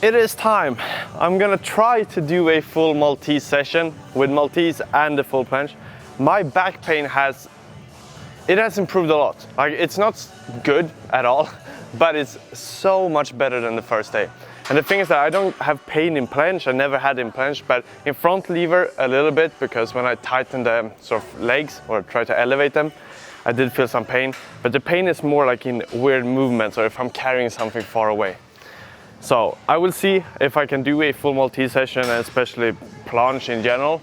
It is time. I'm gonna try to do a full Maltese session with Maltese and the full planche. My back pain has improved a lot. Like, it's not good at all, but it's so much better than the first day. And the thing is that I don't have pain in planche. I never had in planche, but in front lever a little bit, because when I tighten the sort of legs or try to elevate them, I did feel some pain. But the pain is more like in weird movements or if I'm carrying something far away. So I will see if I can do a full Maltese session, and especially planche in general.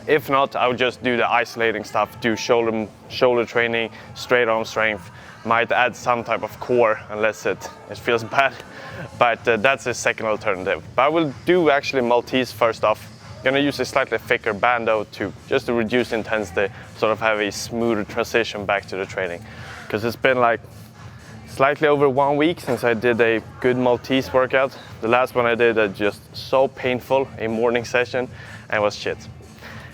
If not, I would just do the isolating stuff, do shoulder training, straight arm strength. Might add some type of core unless it feels bad, but that's a second alternative. But I will do actually Maltese first off. Gonna use a slightly thicker band though to reduce intensity, sort of have a smoother transition back to the training. Because it's been like slightly over 1 week since I did a good Maltese workout. The last one I did just so painful, a morning session, and it was shit.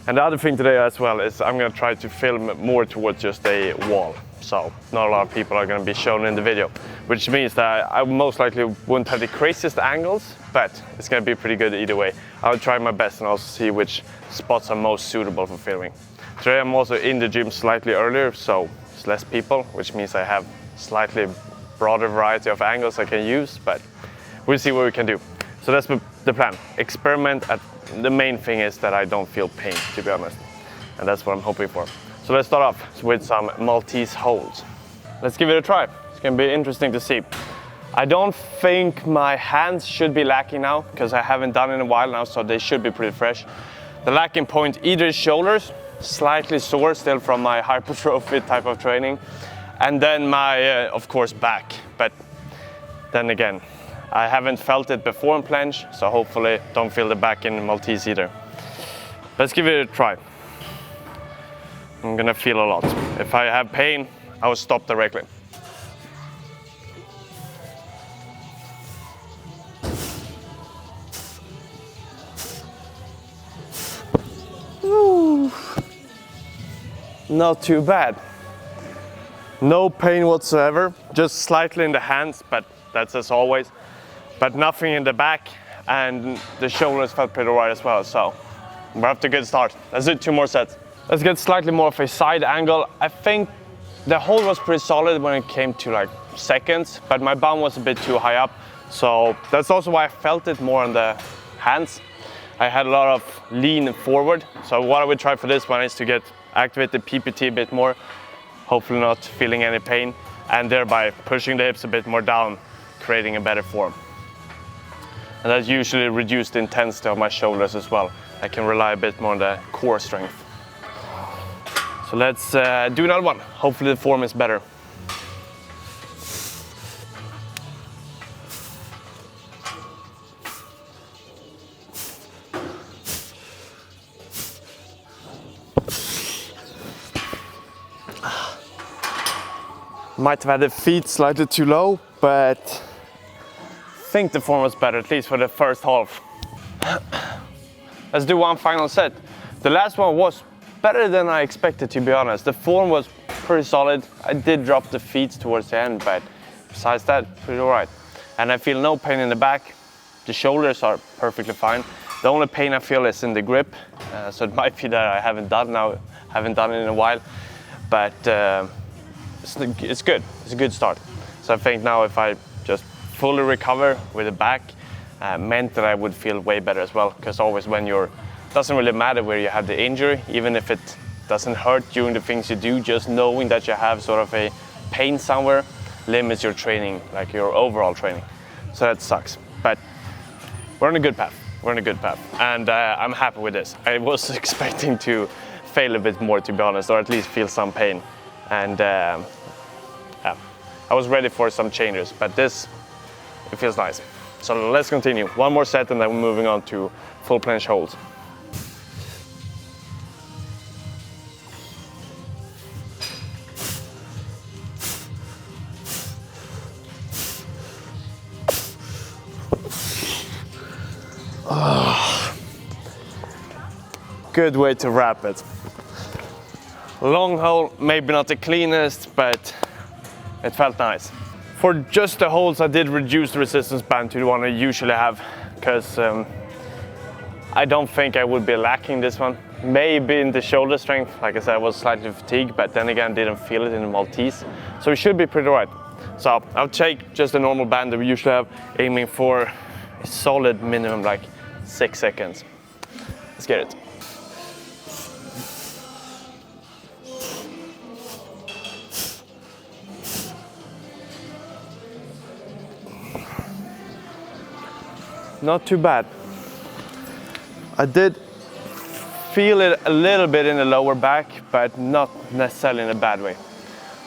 And the other thing today as well is I'm gonna try to film more towards just a wall. So not a lot of people are gonna be shown in the video, which means that I most likely wouldn't have the craziest angles, but it's gonna be pretty good either way. I'll try my best and also see which spots are most suitable for filming. Today I'm also in the gym slightly earlier, so it's less people, which means I have slightly broader variety of angles I can use, but we'll see what we can do. So that's the plan. Experiment. The main thing is that I don't feel pain, to be honest, and that's what I'm hoping for. So let's start off with some Maltese holds. Let's give it a try. It's gonna be interesting to see. I don't think my hands should be lacking now, because I haven't done it in a while now, so they should be pretty fresh. The lacking point either is shoulders, slightly sore still from my hypertrophy type of training, and then my, of course, back. But then again, I haven't felt it before in planche, so hopefully don't feel the back in Maltese either. Let's give it a try. I'm gonna feel a lot. If I have pain, I will stop directly. Ooh. Not too bad. No pain whatsoever, just slightly in the hands, but that's as always. But nothing in the back, and the shoulders felt pretty right as well, so we're off to a good start. Let's do 2 more sets. Let's get slightly more of a side angle. I think the hold was pretty solid when it came to like seconds, but my bum was a bit too high up, so that's also why I felt it more on the hands. I had a lot of lean forward, so what I would try for this one is to activate the PPT a bit more, hopefully not feeling any pain, and thereby pushing the hips a bit more down, creating a better form. And that usually reduced the intensity of my shoulders as well. I can rely a bit more on the core strength. So let's do another one. Hopefully the form is better. Might have had the feet slightly too low, but I think the form was better, at least for the first half. Let's do one final set. The last one was better than I expected, to be honest. The form was pretty solid. I did drop the feet towards the end, but besides that, pretty alright. And I feel no pain in the back. The shoulders are perfectly fine. The only pain I feel is in the grip, so it might be that I haven't done it in a while, but it's good. It's a good start. So I think now if I just fully recover with the back, meant that I would feel way better as well, because always when doesn't really matter where you have the injury, even if it doesn't hurt during the things you do, just knowing that you have sort of a pain somewhere limits your training, like your overall training. So that sucks, but we're on a good path. And I'm happy with this. I was expecting to fail a bit more, to be honest, or at least feel some pain. And yeah, I was ready for some changes, but it feels nice. So let's continue. One more set and then we're moving on to full planche holds. Good way to wrap it. Long hold, maybe not the cleanest, but it felt nice. For just the holds, I did reduce the resistance band to the one I usually have, because I don't think I would be lacking this one. Maybe in the shoulder strength, like I said, I was slightly fatigued, but then again, didn't feel it in the Maltese. So it should be pretty right. So I'll take just a normal band that we usually have, aiming for a solid minimum like 6 seconds. Let's get it. Not too bad. I did feel it a little bit in the lower back, but not necessarily in a bad way.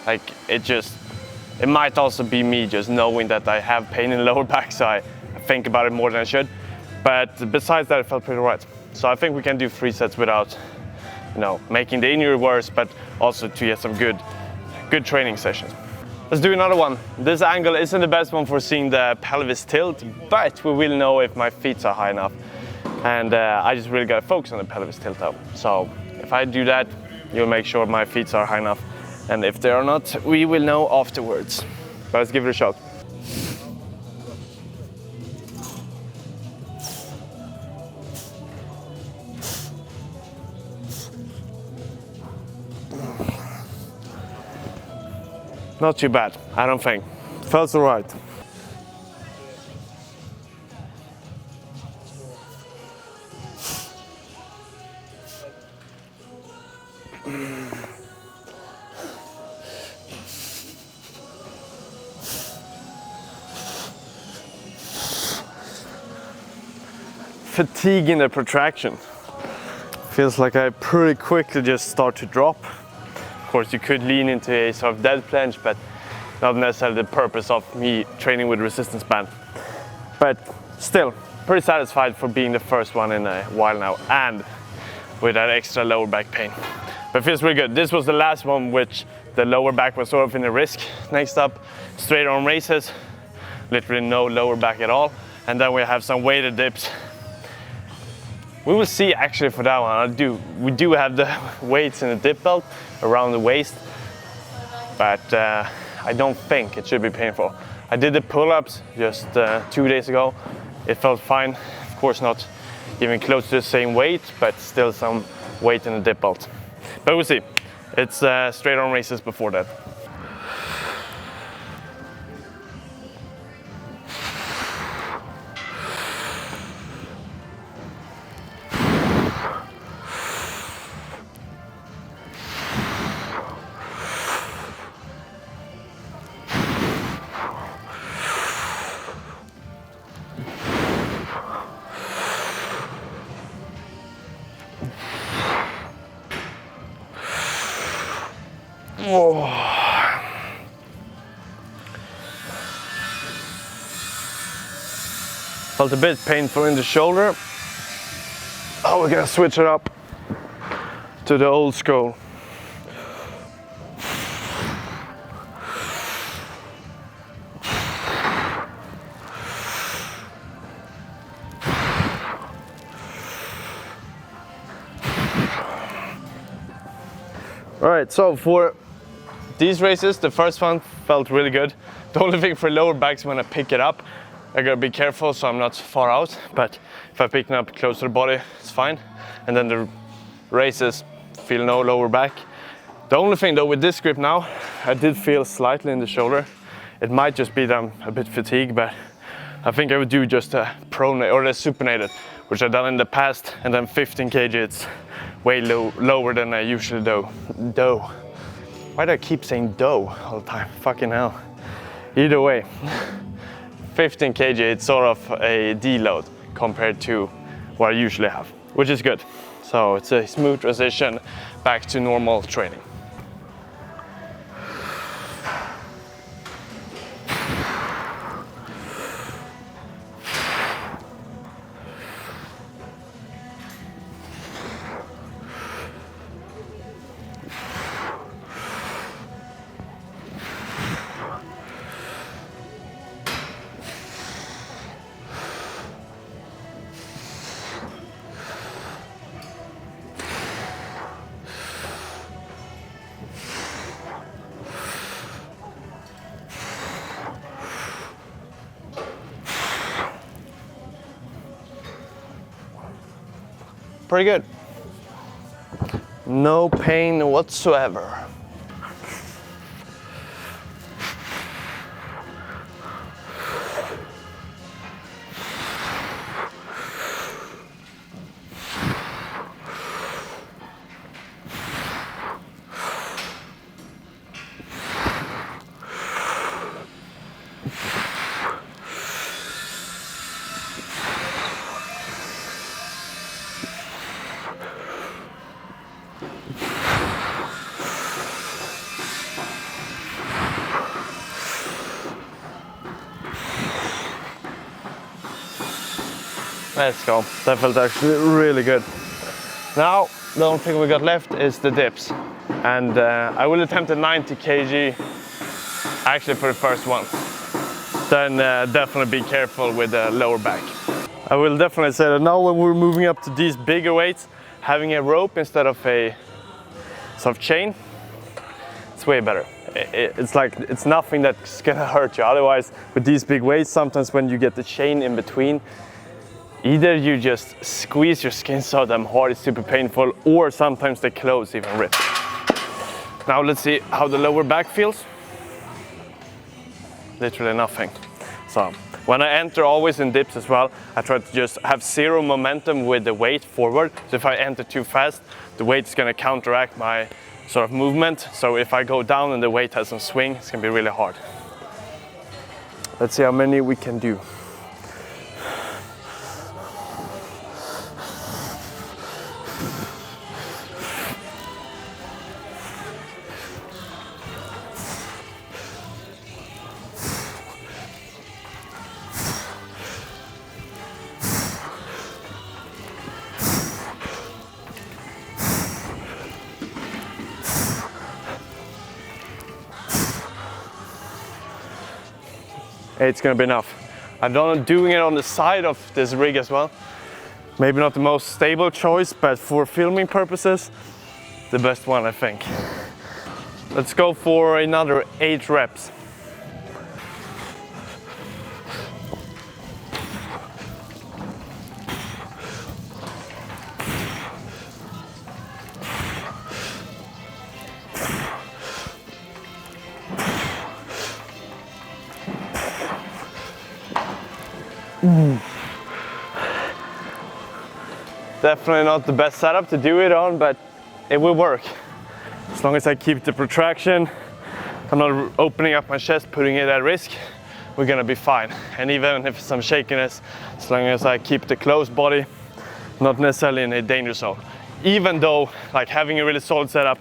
Like it might also be me just knowing that I have pain in the lower back, so I think about it more than I should. But besides that, it felt pretty right. So I think we can do 3 sets without, making the injury worse, but also to get some good training sessions. Let's do another one. This angle isn't the best one for seeing the pelvis tilt, but we will know if my feet are high enough. And I just really gotta focus on the pelvis tilt though. So if I do that, you'll make sure my feet are high enough. And if they are not, we will know afterwards. But let's give it a shot. Not too bad, I don't think. Felt all right. Fatigue in the protraction. Feels like I pretty quickly just start to drop. Of course, you could lean into a sort of dead planche, but not necessarily the purpose of me training with resistance band. But still, pretty satisfied for being the first one in a while now, and with that extra lower back pain. But it feels really good. This was the last one, which the lower back was sort of in the risk. Next up, straight arm raises, literally no lower back at all. And then we have some weighted dips. We will see actually for that one. We do have the weights in the dip belt around the waist, but I don't think it should be painful. I did the pull-ups just 2 days ago. It felt fine. Of course, not even close to the same weight, but still some weight in the dip belt. But we'll see. It's straight arm raises before that. Oh. Felt a bit painful in the shoulder. Oh, we're gonna switch it up to the old school. All right, so for these races, the first one felt really good. The only thing for lower backs, when I pick it up, I gotta be careful so I'm not far out, but if I pick it up close to the body, it's fine. And then the races, feel no lower back. The only thing though with this grip now, I did feel slightly in the shoulder. It might just be that I'm a bit fatigued, but I think I would do just a pronate or a supinated, which I've done in the past, and then 15 kg, it's way lower than I usually do. Why do I keep saying dough all the time? Fucking hell. Either way, 15 kg, it's sort of a deload compared to what I usually have, which is good. So it's a smooth transition back to normal training. pretty good. No pain whatsoever. Let's go. That felt actually really good. Now, the only thing we got left is the dips. And I will attempt a 90 kg actually for the first one. Then definitely be careful with the lower back. I will definitely say that now when we're moving up to these bigger weights, having a rope instead of a sort of chain, it's way better. It's like, it's nothing that's gonna hurt you. Otherwise, with these big weights, sometimes when you get the chain in between, either you just squeeze your skin so damn hard it's super painful, or sometimes the clothes even rip. Now let's see how the lower back feels. Literally nothing. So when I enter always in dips as well, I try to just have zero momentum with the weight forward. So if I enter too fast, the weight is gonna counteract my sort of movement. So if I go down and the weight has some swing, it's gonna be really hard. Let's see how many we can do. It's gonna be enough. I've done doing it on the side of this rig as well. Maybe not the most stable choice, but for filming purposes, the best one I think. Let's go for another 8 reps. Definitely not the best setup to do it on, but it will work. As long as I keep the protraction, I'm not opening up my chest, putting it at risk, we're gonna be fine. And even if some shakiness, as long as I keep the closed body, not necessarily in a danger zone. Even though like having a really solid setup,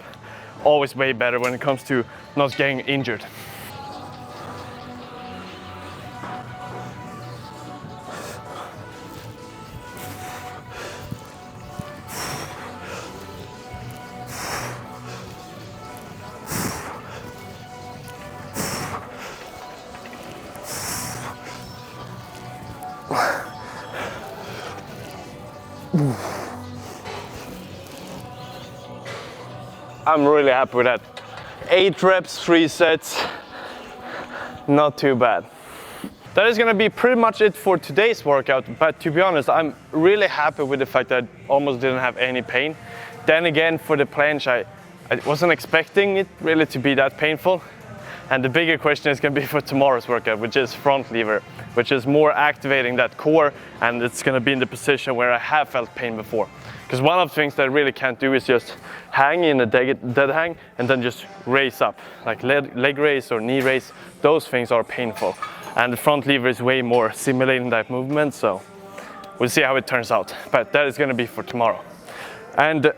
always way better when it comes to not getting injured. I'm really happy with that. 8 reps, 3 sets, not too bad. That is gonna be pretty much it for today's workout, but to be honest, I'm really happy with the fact that I almost didn't have any pain. Then again, for the planche, I wasn't expecting it really to be that painful. And the bigger question is gonna be for tomorrow's workout, which is front lever, which is more activating that core, and it's gonna be in the position where I have felt pain before. Because one of the things that I really can't do is just hang in a dead hang and then just raise up. Like leg raise or knee raise, those things are painful. And the front lever is way more simulating that movement, so we'll see how it turns out. But that is gonna be for tomorrow. And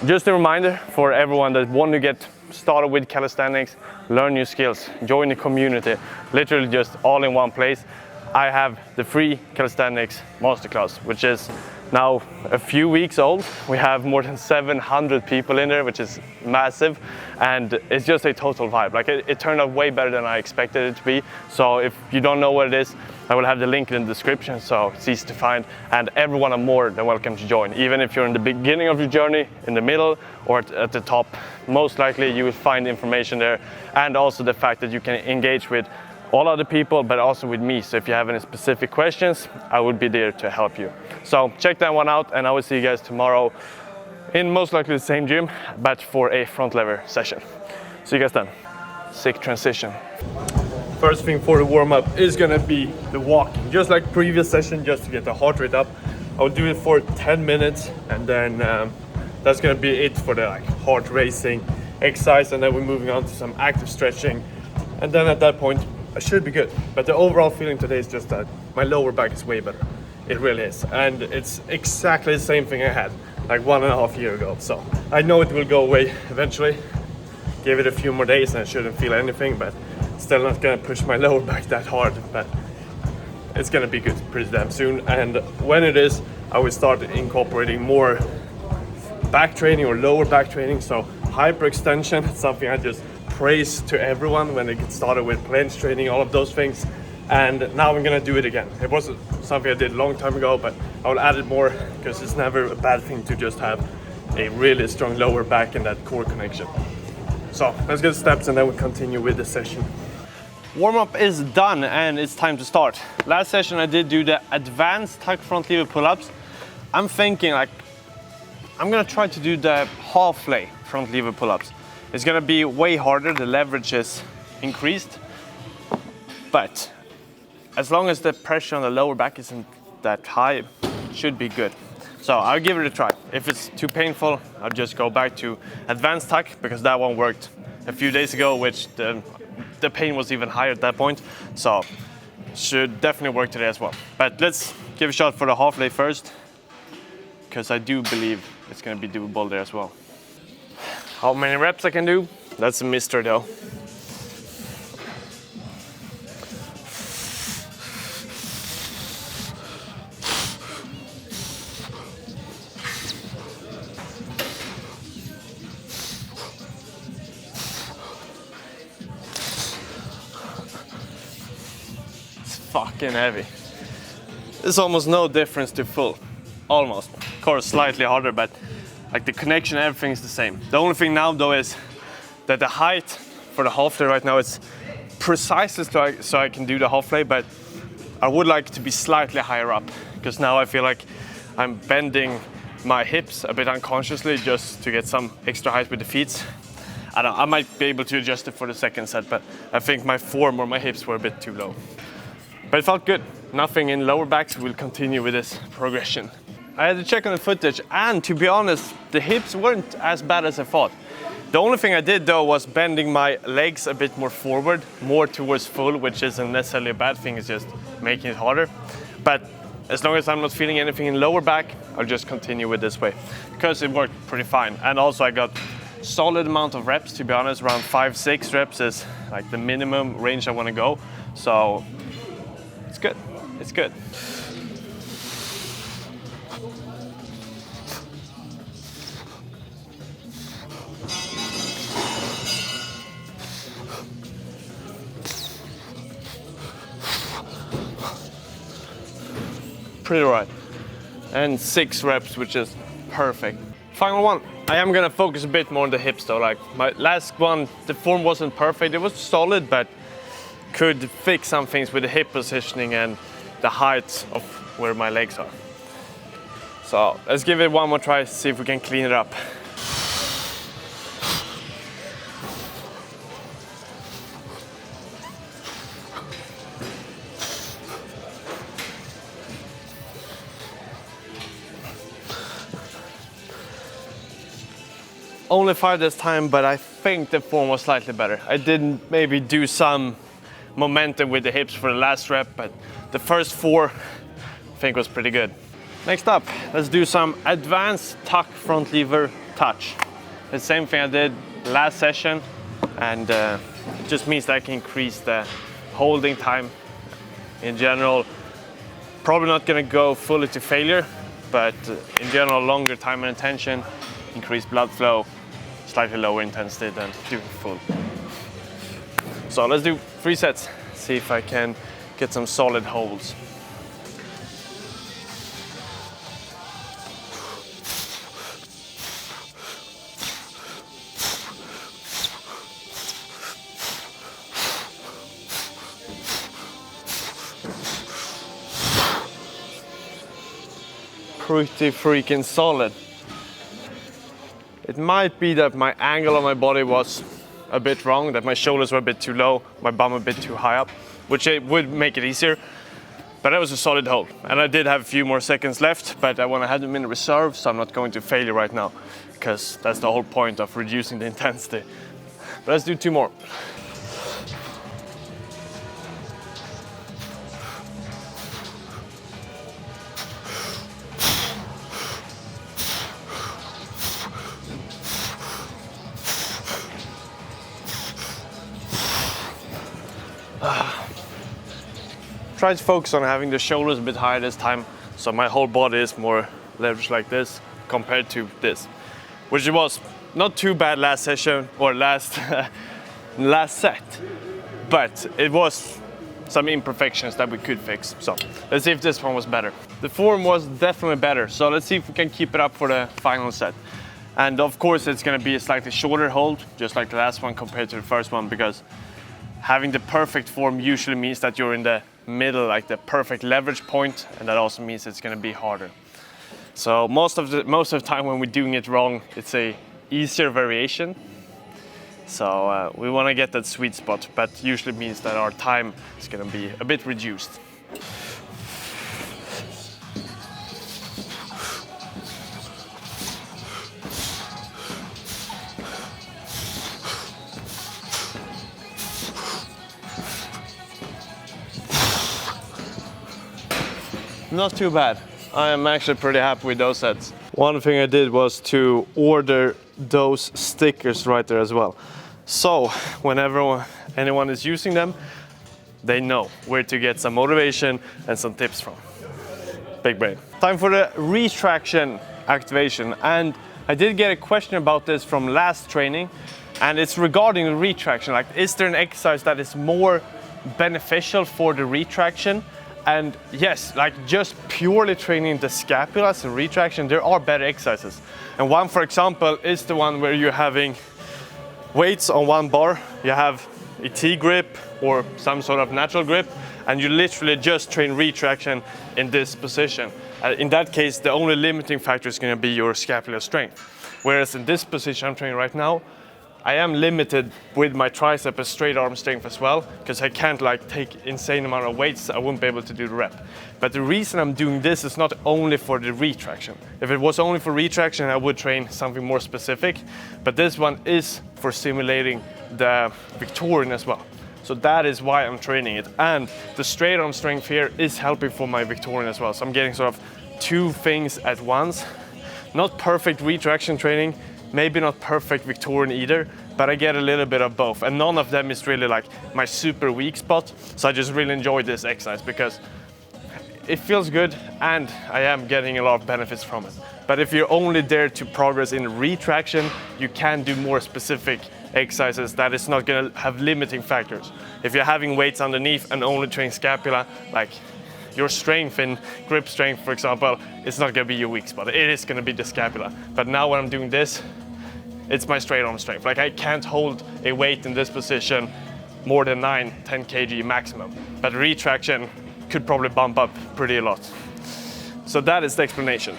just a reminder for everyone that want to get started with calisthenics, learn new skills, join the community, literally just all in one place. I have the free calisthenics masterclass, which is now a few weeks old. We have more than 700 people in there, which is massive, and it's just a total vibe. Like it turned out way better than I expected it to be. So if you don't know what it is, I will have the link in the description, so it's easy to find, and everyone are more than welcome to join. Even if you're in the beginning of your journey, in the middle, or at the top, most likely you will find information there, and also the fact that you can engage with all other people, but also with me. So if you have any specific questions, I would be there to help you. So check that one out, and I will see you guys tomorrow in most likely the same gym, but for a front lever session. See you guys then. Sick transition. First thing for the warm-up is gonna be the walking, just like previous session, just to get the heart rate up. I'll do it for 10 minutes, and then that's gonna be it for the heart racing exercise, and then we're moving on to some active stretching, and then at that point I should be good. But the overall feeling today is just that my lower back is way better. It really is, and it's exactly the same thing I had like 1.5 years ago. So I know it will go away eventually. Give it a few more days and I shouldn't feel anything, but still not gonna push my lower back that hard. But it's gonna be good pretty damn soon, and when it is, I will start incorporating more back training or lower back training. So hyperextension, it's something I just praise to everyone when they get started with planche training, all of those things. And now I'm gonna do it again. It wasn't something I did a long time ago, but I will add it more because it's never a bad thing to just have a really strong lower back and that core connection. So let's get steps and then we'll continue with the session. Warm-up is done and it's time to start. Last session I did do the advanced tuck front lever pull-ups. I'm thinking like, I'm gonna try to do the half lay front lever pull-ups. It's gonna be way harder, the leverage is increased, but as long as the pressure on the lower back isn't that high, it should be good. So I'll give it a try. If it's too painful, I'll just go back to advanced tuck, because that one worked a few days ago, which the pain was even higher at that point. So should definitely work today as well. But let's give a shot for the half lay first, because I do believe it's gonna be doable there as well. How many reps I can do? That's a mystery though. Fucking heavy. There's almost no difference to full. Almost. Of course, slightly harder, but like the connection, everything is the same. The only thing now though is that the height for the half lay right now is precise so I can do the half lay, but I would like to be slightly higher up, because now I feel like I'm bending my hips a bit unconsciously just to get some extra height with the feet. I might be able to adjust it for the second set, but I think my form or my hips were a bit too low. But it felt good. Nothing in lower backs. We'll continue with this progression. I had to check on the footage, and to be honest, the hips weren't as bad as I thought. The only thing I did though was bending my legs a bit more forward, more towards full, which isn't necessarily a bad thing, it's just making it harder. But as long as I'm not feeling anything in lower back, I'll just continue with this way, because it worked pretty fine. And also I got solid amount of reps, to be honest. Around 5-6 reps is like the minimum range I want to go. So it's good, it's good. Pretty right. And 6 reps, which is perfect. Final one. I am gonna focus a bit more on the hips though. Like my last one, the form wasn't perfect. It was solid, but could fix some things with the hip positioning and the height of where my legs are. So let's give it one more try, see if we can clean it up. Only 5 this time, but I think the form was slightly better. I didn't maybe do some momentum with the hips for the last rep, but the first 4 I think was pretty good. Next up, let's do some advanced tuck front lever touch. The same thing I did last session, and it just means that I can increase the holding time in general. Probably not gonna go fully to failure, but in general, longer time and attention, increased blood flow, slightly lower intensity than doing full. So let's do 3 sets, see if I can get some solid holds. pretty freaking solid. It might be that my angle of my body was a bit wrong, that my shoulders were a bit too low, my bum a bit too high up, which it would make it easier. But that was a solid hold. And I did have a few more seconds left, but I want to have them in reserve, so I'm not going to failure right now, because that's the whole point of reducing the intensity. But let's do 2 more. Try to focus on having the shoulders a bit higher this time, so my whole body is more leveraged like this compared to this, which was not too bad last session or last set, but it was some imperfections that we could fix. So let's see if this one was better. The form was definitely better, so let's see if we can keep it up for the final set. And of course it's going to be a slightly shorter hold, just like the last one compared to the first one, because having the perfect form usually means that you're in the middle, like the perfect leverage point, and that also means it's going to be harder. So most of the time when we're doing it wrong, it's a easier variation. So we want to get that sweet spot, but usually means that our time is going to be a bit reduced. Not too bad. I am actually pretty happy with those sets. One thing I did was to order those stickers right there as well. So whenever anyone is using them, they know where to get some motivation and some tips from. Big brain. Time for the retraction activation. And I did get a question about this from last training, and it's regarding the retraction. Like, is there an exercise that is more beneficial for the retraction? And yes, like just purely training the scapulas and retraction, there are better exercises. And one, for example, is the one where you're having weights on one bar, you have a T-grip or some sort of natural grip, and you literally just train retraction in this position. In that case, the only limiting factor is going to be your scapular strength. Whereas in this position I'm training right now, I am limited with my tricep and straight arm strength as well, because I can't like take insane amount of weights. I wouldn't be able to do the rep. But the reason I'm doing this is not only for the retraction. If it was only for retraction, I would train something more specific. But this one is for simulating the Victorian as well. So that is why I'm training it. And the straight arm strength here is helping for my Victorian as well. So I'm getting sort of 2 things at once. Not perfect retraction training, maybe not perfect Victorian either, but I get a little bit of both. And none of them is really like my super weak spot. So I just really enjoy this exercise because it feels good and I am getting a lot of benefits from it. But if you're only there to progress in retraction, you can do more specific exercises that is not gonna have limiting factors. If you're having weights underneath and only train scapula, like your strength in grip strength, for example, it's not gonna be your weak spot. It is gonna be the scapula. But now when I'm doing this, it's my straight arm strength. Like I can't hold a weight in this position more than 9, 10 kg maximum. But retraction could probably bump up pretty a lot. So that is the explanation.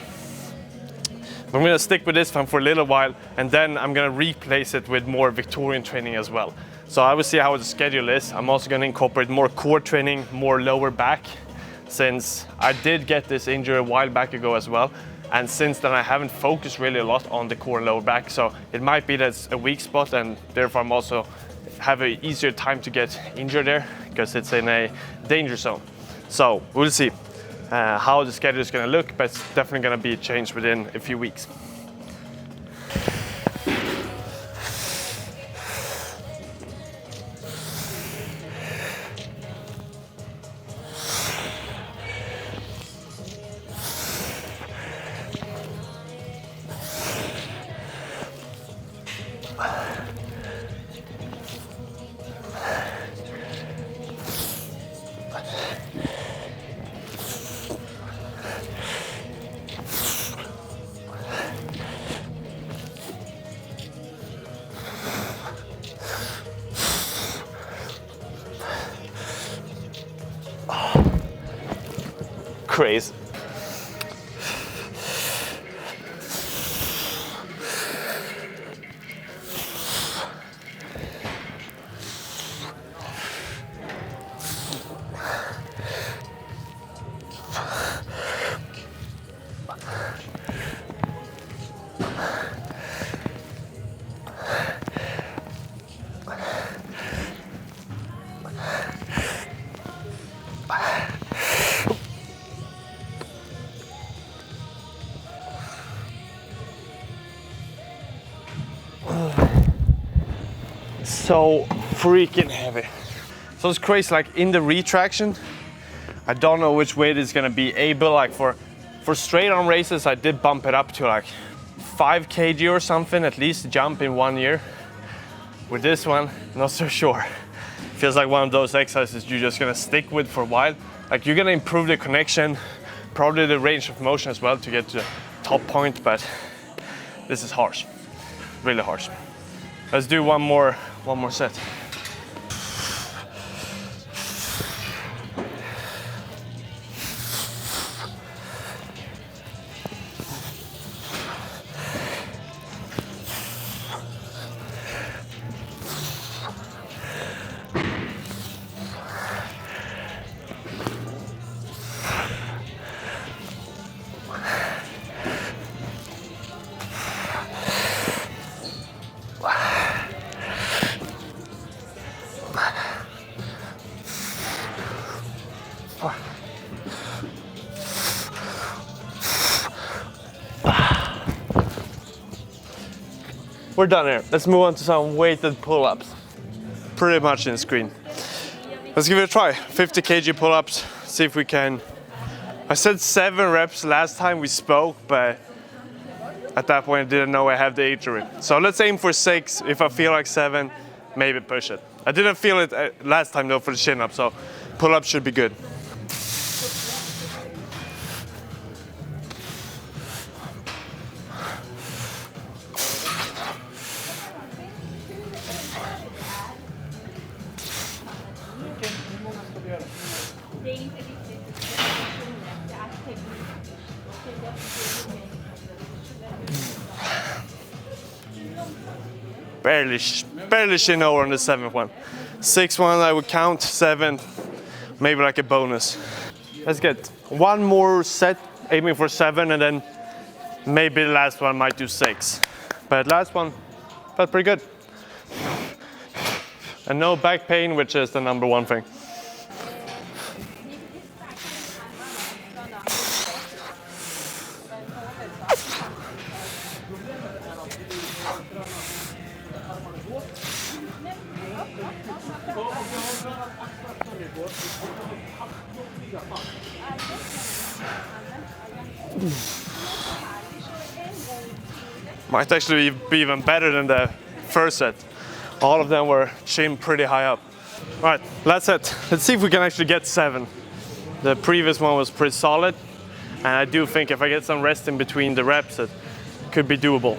I'm gonna stick with this one for a little while, and then I'm gonna replace it with more Victorian training as well. So I will see how the schedule is. I'm also gonna incorporate more core training, more lower back, since I did get this injury a while back ago as well. And since then I haven't focused really a lot on the core and lower back, so it might be that's a weak spot, and therefore I'm also have an easier time to get injured there because it's in a danger zone. So we'll see how the schedule is going to look, but it's definitely going to be changed within a few weeks. Crazy. so freaking heavy. So it's crazy, like in the retraction, I don't know which weight it's gonna be able, like for straight arm races, I did bump it up to like 5 kg or something, at least jump in 1 year. With this one, not so sure. Feels like one of those exercises you're just gonna stick with for a while. Like you're gonna improve the connection, probably the range of motion as well to get to the top point, but this is harsh, really harsh. Let's do one more set. We're done here. Let's move on to some weighted pull-ups. Pretty much in screen. Let's give it a try. 50 kg pull-ups, see if we can. I said 7 reps last time we spoke, but at that point I didn't know I have the injury. So let's aim for 6. If I feel like 7, maybe push it. I didn't feel it last time though for the chin-up, so pull-ups should be good. Barely chin over on the 7th one. 6th one I would count, 7, maybe like a bonus. Let's get one more set, aiming for 7, and then maybe the last one might do 6. But last one felt pretty good. And no back pain, which is the number one thing. Might actually be even better than the first set. All of them were chin pretty high up. All right, last set. Let's see if we can actually get 7. The previous one was pretty solid, and I do think if I get some rest in between the reps, it could be doable.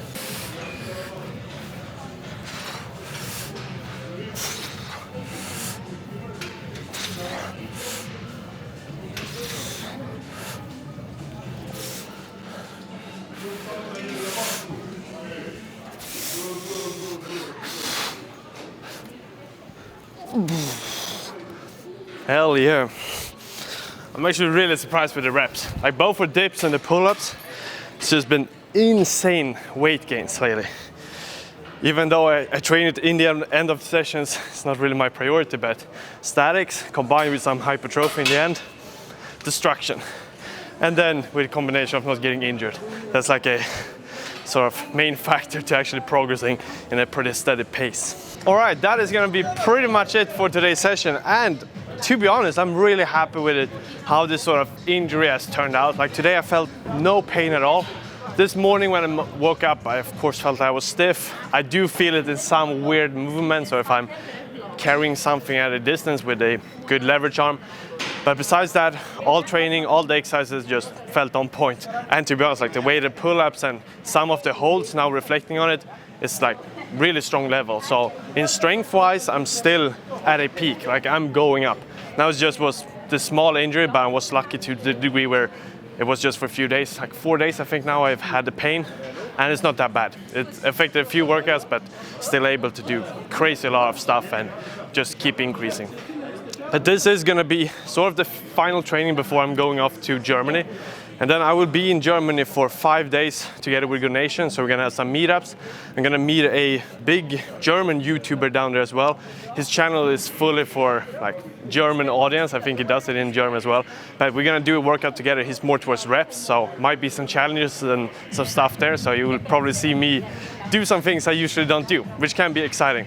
Hell yeah. I'm actually really surprised with the reps. Like both for dips and the pull-ups, it's just been insane weight gains lately. Even though I train at in the end of the sessions, it's not really my priority, but statics combined with some hypertrophy in the end, destruction. And then with a combination of not getting injured. That's like a sort of main factor to actually progressing in a pretty steady pace. All right, that is gonna be pretty much it for today's session. And to be honest, I'm really happy with it, how this sort of injury has turned out. Like today I felt no pain at all. This morning when I woke up, I of course felt I was stiff. I do feel it in some weird movements, or if I'm carrying something at a distance with a good leverage arm. But besides that, all training, all the exercises just felt on point. And to be honest, like the weighted pull-ups and some of the holds, now reflecting on it, it's like really strong level. So in strength-wise, I'm still at a peak, like I'm going up. Now it just was the small injury, but I was lucky to the degree where it was just for a few days, like 4 days I think now I've had the pain, and it's not that bad. It affected a few workouts, but still able to do crazy a lot of stuff and just keep increasing. But this is gonna be sort of the final training before I'm going off to Germany. And then I will be in Germany for 5 days together with Good Nation. So we're gonna have some meetups. I'm gonna meet a big German YouTuber down there as well. His channel is fully for like German audience. I think he does it in German as well. But we're gonna do a workout together. He's more towards reps, so might be some challenges and some stuff there. So you will probably see me do some things I usually don't do, which can be exciting.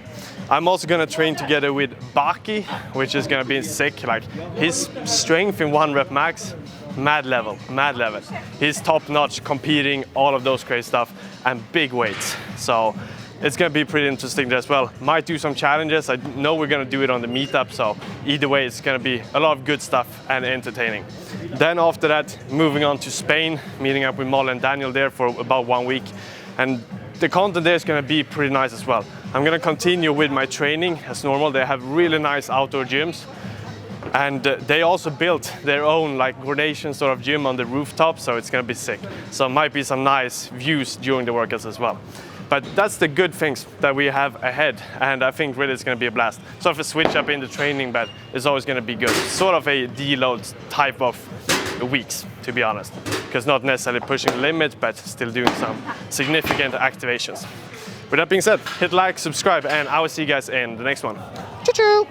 I'm also gonna train together with Baki, which is gonna be sick. Like his strength in 1 rep max, mad level. He's top notch, competing, all of those crazy stuff, and big weights. So it's gonna be pretty interesting there as well. Might do some challenges. I know we're gonna do it on the meetup, so either way it's gonna be a lot of good stuff and entertaining. Then after that, moving on to Spain, meeting up with Molly and Daniel there for about 1 week. And the content there is gonna be pretty nice as well. I'm gonna continue with my training as normal. They have really nice outdoor gyms. And they also built their own like gradation sort of gym on the rooftop, so it's gonna be sick. So might be some nice views during the workouts as well. But that's the good things that we have ahead, and I think really it's gonna be a blast. Sort of a switch up in the training, but it's always gonna be good. Sort of a deload type of weeks, to be honest. Because not necessarily pushing the limit, but still doing some significant activations. With that being said, hit like, subscribe, and I will see you guys in the next one. Choo-choo!